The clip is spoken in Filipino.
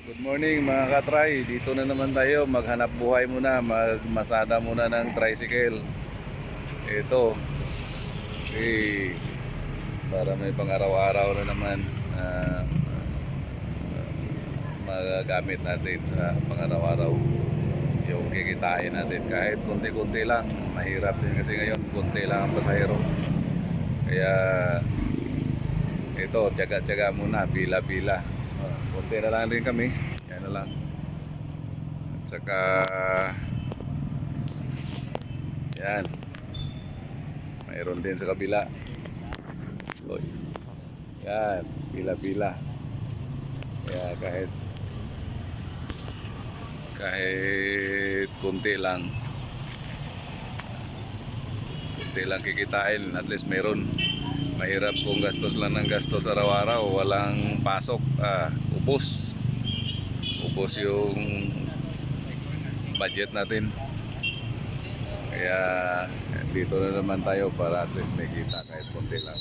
Good morning mga katry, dito na naman tayo maghanap buhay muna, magmasada muna ng tricycle. Ito, para may pang araw-araw na naman magagamit natin sa pang araw-araw. Yung kikitain natin kahit konti-konti lang, mahirap din kasi ngayon konti lang ang pasahero. Kaya ito, tiyaga-tiyaga muna, pila-pila. Konti na lang rin kami. Yan na lang. At saka yan. Mayroon din sa kabila. Uy. Yan, pila-pila. Kaya kahit konti lang kikitain, at least meron. Mahirap kung gastos lang ng gastos araw-araw, walang pasok, ubos yung budget natin. Kaya dito na naman tayo para at least may kita kahit konti lang.